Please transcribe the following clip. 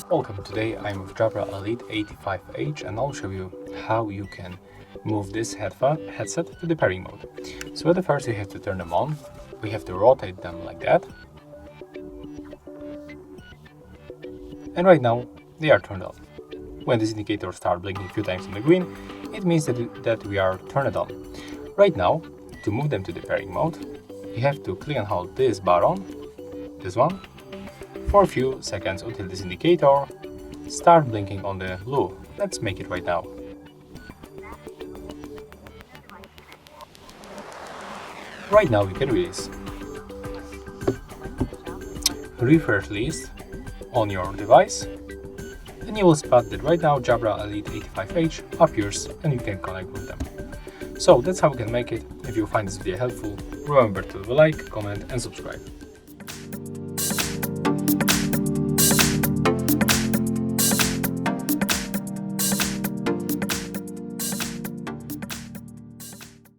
Welcome, today I'm with Jabra Elite 85H and I'll show you how you can move this headset to the pairing mode. So at the first you have to turn them on, we have to rotate them like that. And right now they are turned on. When this indicator starts blinking a few times on the green, it means that we are turned on. Right now, to move them to the pairing mode, you have to click and hold this button, this one, for a few seconds until this indicator starts blinking on the blue. Let's make it right now. Right now you can release. Refresh list on your device and you will spot that right now Jabra Elite 85H appears and you can connect with them. So that's how we can make it. If you find this video helpful, remember to leave a like, comment and subscribe.